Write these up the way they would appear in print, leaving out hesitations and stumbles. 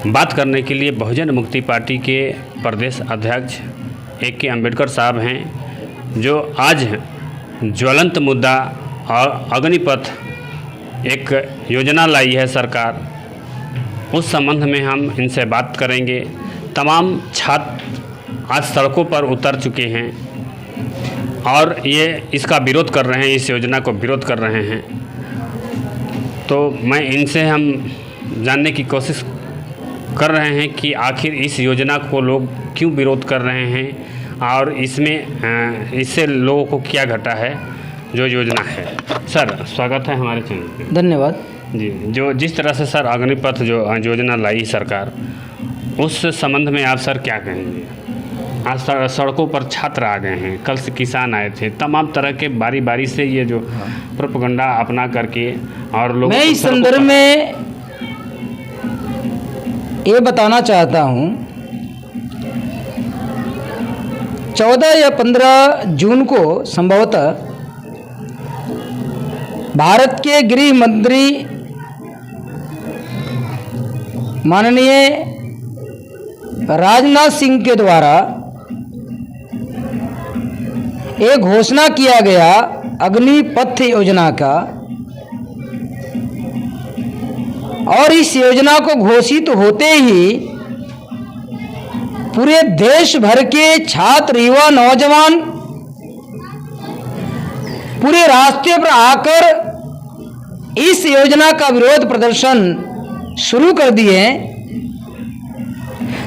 बात करने के लिए बहुजन मुक्ति पार्टी के प्रदेश अध्यक्ष A.K. अम्बेडकर साहब हैं, जो आज ज्वलंत मुद्दा और अग्निपथ एक योजना लाई है सरकार, उस संबंध में हम इनसे बात करेंगे। तमाम छात्र आज सड़कों पर उतर चुके हैं और ये इसका विरोध कर रहे हैं, इस योजना को विरोध कर रहे हैं। तो मैं इनसे हम जानने की कोशिश कर रहे हैं कि आखिर इस योजना को लोग क्यों विरोध कर रहे हैं और इससे लोगों को क्या घटा है जो योजना है। सर, स्वागत है हमारे चैनल पे। धन्यवाद जी। जिस तरह से सर अग्निपथ जो योजना लाई सरकार, उस संबंध में आप सर क्या कहेंगे? आज सड़कों पर छात्र आ गए हैं, कल से किसान आए थे, तमाम तरह के बारी बारी से ये जो प्रोपेगेंडा अपना करके और लोग, मैं इस संदर्भ में ये बताना चाहता हूँ, 14 या 15 जून को संभवतः भारत के गृह मंत्री माननीय राजनाथ सिंह के द्वारा एक घोषणा किया गया अग्निपथ योजना का, और इस योजना को घोषित होते ही पूरे देश भर के छात्र, युवा, नौजवान पूरे रास्ते पर आकर इस योजना का विरोध प्रदर्शन शुरू कर दिए।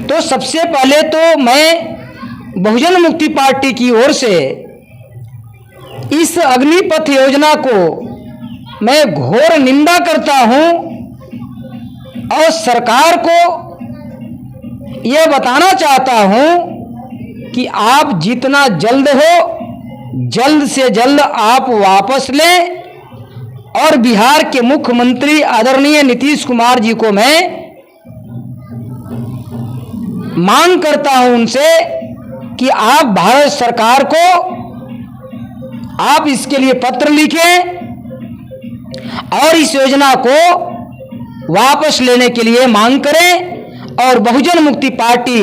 तो सबसे पहले तो मैं बहुजन मुक्ति पार्टी की ओर से इस अग्निपथ योजना को मैं घोर निंदा करता हूं और सरकार को यह बताना चाहता हूं कि आप जितना जल्द हो जल्द से जल्द आप वापस लें। और बिहार के मुख्यमंत्री आदरणीय नीतीश कुमार जी को मैं मांग करता हूं उनसे कि आप भारत सरकार को आप इसके लिए पत्र लिखें और इस योजना को वापस लेने के लिए मांग करें। और बहुजन मुक्ति पार्टी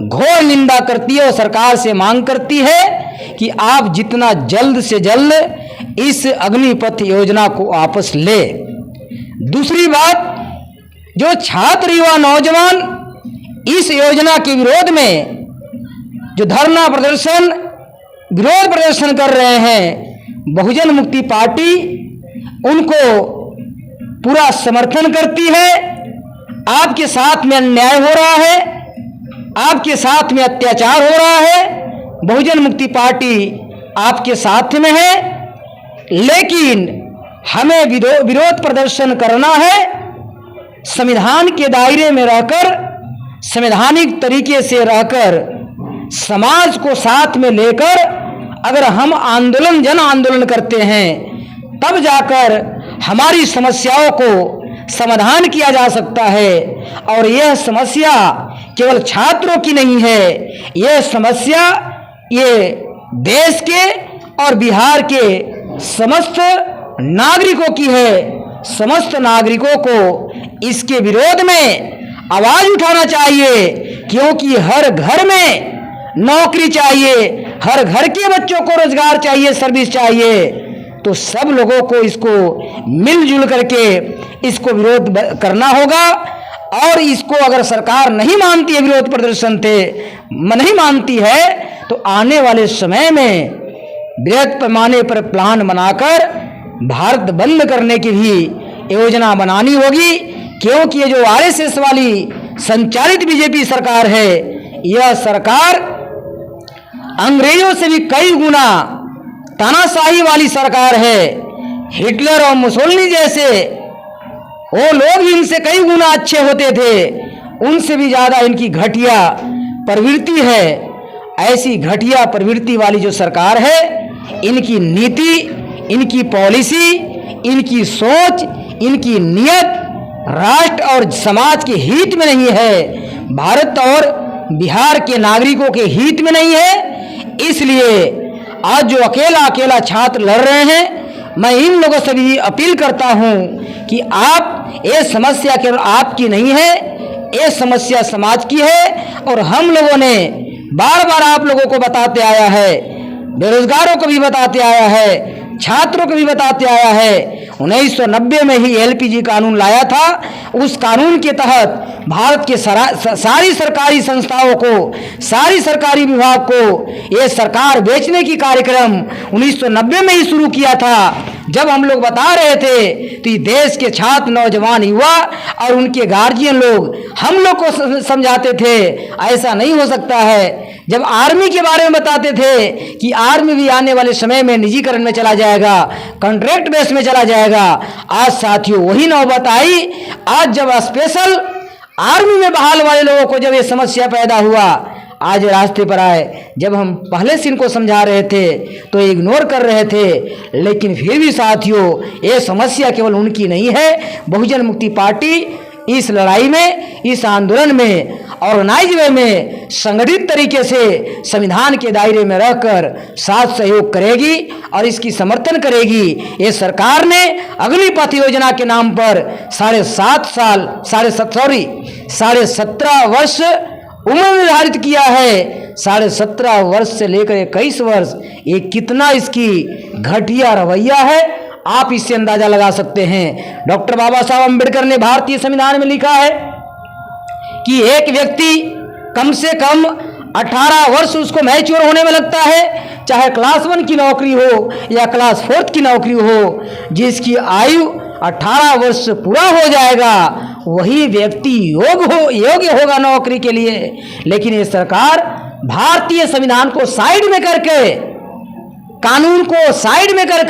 घोर निंदा करती है और सरकार से मांग करती है कि आप जितना जल्द से जल्द इस अग्निपथ योजना को वापस ले। दूसरी बात, जो छात्र, युवा, नौजवान इस योजना के विरोध में जो धरना प्रदर्शन, विरोध प्रदर्शन कर रहे हैं, बहुजन मुक्ति पार्टी उनको पूरा समर्थन करती है। आपके साथ में अन्याय हो रहा है, आपके साथ में अत्याचार हो रहा है, बहुजन मुक्ति पार्टी आपके साथ में है, लेकिन हमें विरोध प्रदर्शन करना है संविधान के दायरे में रहकर, संवैधानिक तरीके से रहकर, समाज को साथ में लेकर अगर हम आंदोलन, जन आंदोलन करते हैं, तब जाकर हमारी समस्याओं को समाधान किया जा सकता है। और यह समस्या केवल छात्रों की नहीं है, यह समस्या ये देश के और बिहार के समस्त नागरिकों की है। समस्त नागरिकों को इसके विरोध में आवाज उठाना चाहिए, क्योंकि हर घर में नौकरी चाहिए, हर घर के बच्चों को रोजगार चाहिए, सर्विस चाहिए। तो सब लोगों को इसको मिलजुल करके इसको विरोध करना होगा। और इसको अगर सरकार नहीं मानती है, विरोध प्रदर्शन नहीं मानती है, तो आने वाले समय में बृहद पैमाने पर प्लान बनाकर भारत बंद करने की भी योजना बनानी होगी। क्योंकि ये जो आरएसएस वाली संचालित बीजेपी सरकार है, यह सरकार अंग्रेजों से भी कई गुना तानाशाही वाली सरकार है। हिटलर और मुसोलिनी जैसे वो लोग इनसे कई गुना अच्छे होते थे, उनसे भी ज़्यादा इनकी घटिया प्रवृत्ति है। ऐसी घटिया प्रवृत्ति वाली जो सरकार है, इनकी नीति, इनकी पॉलिसी, इनकी सोच, इनकी नियत राष्ट्र और समाज के हित में नहीं है, भारत और बिहार के नागरिकों के हित में नहीं है। इसलिए आज जो अकेला अकेला छात्र लड़ रहे हैं, मैं इन लोगों से भी अपील करता हूं कि आप, ये समस्या केवल आपकी नहीं है, ये समस्या समाज की है और हम लोगों ने बार बार आप लोगों को बताते आया है, बेरोजगारों को भी बताते आया है, छात्रों को भी बताते आया है। 1990 में ही एलपीजी कानून लाया था। उस कानून के तहत भारत के सारी सरकारी संस्थाओं को, सारी सरकारी विभाग को ये सरकार बेचने की कार्यक्रम 1990 में ही शुरू किया था। जब हम लोग बता रहे थे तो देश के छात्र, नौजवान, युवा और उनके गार्जियन लोग हम लोग को समझाते थे ऐसा नहीं हो सकता है। जब आर्मी के बारे में बताते थे कि आर्मी भी आने वाले समय में निजीकरण में चला जाएगा, कॉन्ट्रैक्ट बेस में चला जाएगा, आज साथियों वही नौबत आई। आज जब स्पेशल आर्मी में बहाल वाले लोगों को जब ये समस्या पैदा हुआ, आज रास्ते पर आए। जब हम पहले से इनको समझा रहे थे तो इग्नोर कर रहे थे, लेकिन फिर भी साथियों ये समस्या केवल उनकी नहीं है। बहुजन मुक्ति पार्टी इस लड़ाई में, इस आंदोलन में ऑर्गेनाइज वे में संगठित तरीके से संविधान के दायरे में रहकर साथ सहयोग करेगी और इसकी समर्थन करेगी। ये सरकार ने अग्निपथ योजना के नाम पर 17.5 वर्ष उम्र निर्धारित किया है। 17.5 वर्ष से लेकर 21 वर्ष, ये कितना इसकी घटिया रवैया है, आप इससे अंदाजा लगा सकते हैं। डॉक्टर बाबा साहब अम्बेडकर ने भारतीय संविधान में लिखा है कि एक व्यक्ति कम से कम 18 वर्ष उसको मैच्योर होने में लगता है, चाहे क्लास 1 की नौकरी हो या क्लास 4 की नौकरी हो। जिसकी आयु 18 वर्ष पूरा हो जाएगा वही व्यक्ति योग्य होगा नौकरी के लिए। लेकिन ये सरकार भारतीय संविधान को साइड में करके, कानून को साइड में कर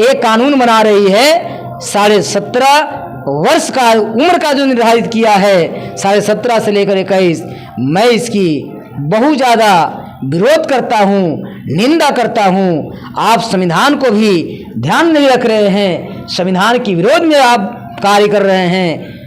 एक कानून बना रही है। 17.5 वर्ष का उम्र का जो निर्धारित किया है, 17.5 से लेकर 21, मैं इसकी बहुत ज़्यादा विरोध करता हूँ, निंदा करता हूँ। आप संविधान को भी ध्यान नहीं रख रहे हैं, संविधान के विरोध में आप कार्य कर रहे हैं।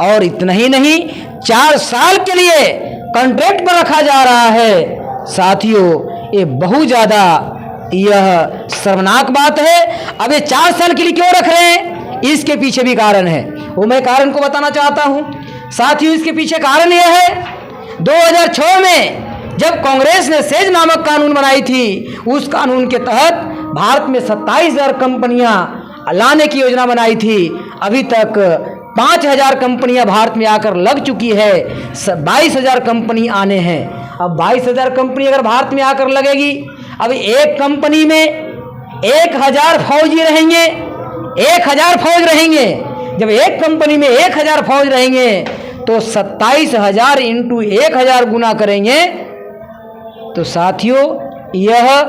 और इतना ही नहीं, 4 साल के लिए कॉन्ट्रैक्ट पर रखा जा रहा है। साथियों ये बहुत ज़्यादा यह शर्मनाक बात है। अब ये 4 साल के लिए क्यों रख रहे हैं, इसके पीछे भी कारण है, वो मैं कारण को बताना चाहता हूँ। साथियों इसके पीछे कारण यह है, 2006 में जब कांग्रेस ने सेज नामक कानून बनाई थी, उस कानून के तहत भारत में 27,000 कंपनियां लाने की योजना बनाई थी। अभी तक 5,000 कंपनियां भारत में आकर लग चुकी है, 22,000 कंपनी आने हैं। अब 22,000 कंपनी अगर भारत में आकर लगेगी, अब एक कंपनी में 1,000 फौजी रहेंगे, 1,000 फौज रहेंगे। जब एक कंपनी में 1,000 फौज रहेंगे तो 27,000 इंटू 1,000 गुना करेंगे तो साथियों यह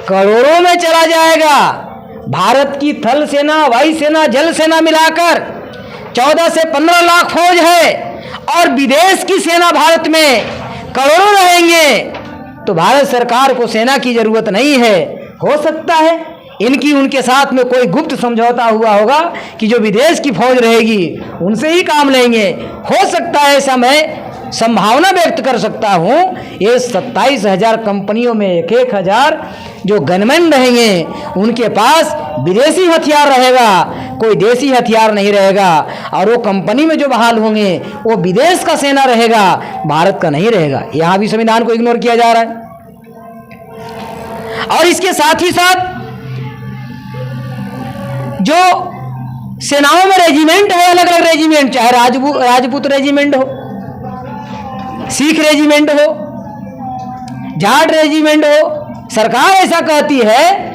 करोड़ों में चला जाएगा। भारत की थल सेना, वायुसेना, जल सेना मिलाकर 14 से 15 लाख फौज है और विदेश की सेना भारत में करोड़ों रहेंगे। तो भारत सरकार को सेना की जरूरत नहीं है। हो सकता है इनकी उनके साथ में कोई गुप्त समझौता हुआ होगा कि जो विदेश की फौज रहेगी उनसे ही काम लेंगे। हो सकता है ऐसा मैं संभावना व्यक्त कर सकता हूँ। ये 27,000 कंपनियों में 1,000 जो गनमैन रहेंगे उनके पास विदेशी हथियार रहेगा, कोई देसी हथियार नहीं रहेगा। और वो कंपनी में जो बहाल होंगे वो विदेश का सेना रहेगा, भारत का नहीं रहेगा। यहाँ भी संविधान को इग्नोर किया जा रहा है। और इसके साथ ही साथ जो सेनाओं में रेजिमेंट है, अलग अलग रेजिमेंट, चाहे राजपूत रेजिमेंट हो, सिख रेजिमेंट हो, जाट रेजिमेंट हो, सरकार ऐसा कहती है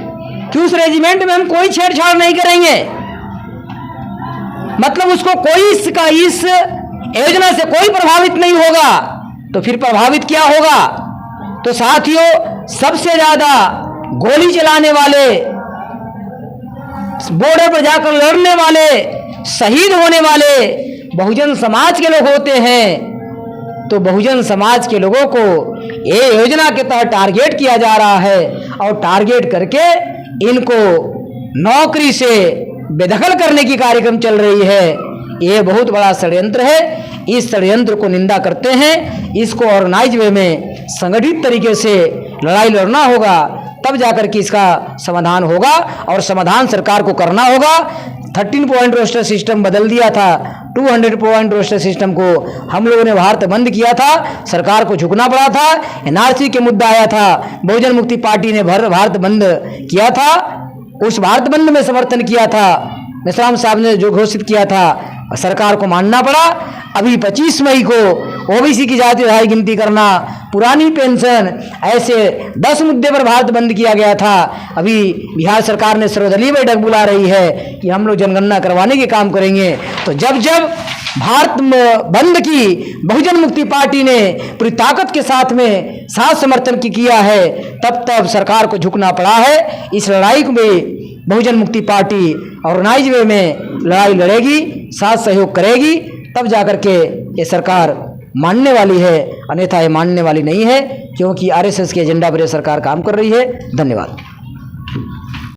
कि उस रेजिमेंट में हम कोई छेड़छाड़ नहीं करेंगे। मतलब उसको कोई इस योजना से कोई प्रभावित नहीं होगा। तो फिर प्रभावित क्या होगा? तो साथियों सबसे ज्यादा गोली चलाने वाले, बॉर्डर पर जाकर लड़ने वाले, शहीद होने वाले बहुजन समाज के लोग होते हैं। तो बहुजन समाज के लोगों को ये योजना के तहत टारगेट किया जा रहा है और टारगेट करके इनको नौकरी से बेदखल करने की कार्यक्रम चल रही है। ये बहुत बड़ा षड्यंत्र है। इस षड्यंत्र को निंदा करते हैं। इसको ऑर्गेनाइज वे में संगठित तरीके से लड़ाई लड़ना होगा, तब जाकर के इसका समाधान होगा और समाधान सरकार को करना होगा। 13 पॉइंट रोस्टर सिस्टम बदल दिया था, 200 पॉइंट रोस्टर सिस्टम को हम लोगों ने भारत बंद किया था, सरकार को झुकना पड़ा था। एनआरसी के मुद्दा आया था, बहुजन मुक्ति पार्टी ने भारत बंद किया था, उस भारत बंद में समर्थन किया था, मेश्राम साहब ने जो घोषित किया था सरकार को मानना पड़ा। अभी 25 मई को ओबीसी की जाति रहाई गिनती करना, पुरानी पेंशन, ऐसे 10 मुद्दे पर भारत बंद किया गया था। अभी बिहार सरकार ने सर्वदलीय बैठक बुला रही है कि हम लोग जनगणना करवाने के काम करेंगे। तो जब जब भारत बंद की बहुजन मुक्ति पार्टी ने पूरी ताकत के साथ में साथ समर्थन किया है, तब तब सरकार को झुकना पड़ा है। इस लड़ाई में बहुजन मुक्ति पार्टी ऑर्गेनाइज वे में लड़ाई लड़ेगी, साथ सहयोग करेगी, तब जाकर के ये सरकार मानने वाली है, अन्यथा ये मानने वाली नहीं है, क्योंकि आरएसएस के एजेंडा पर ये सरकार काम कर रही है। धन्यवाद।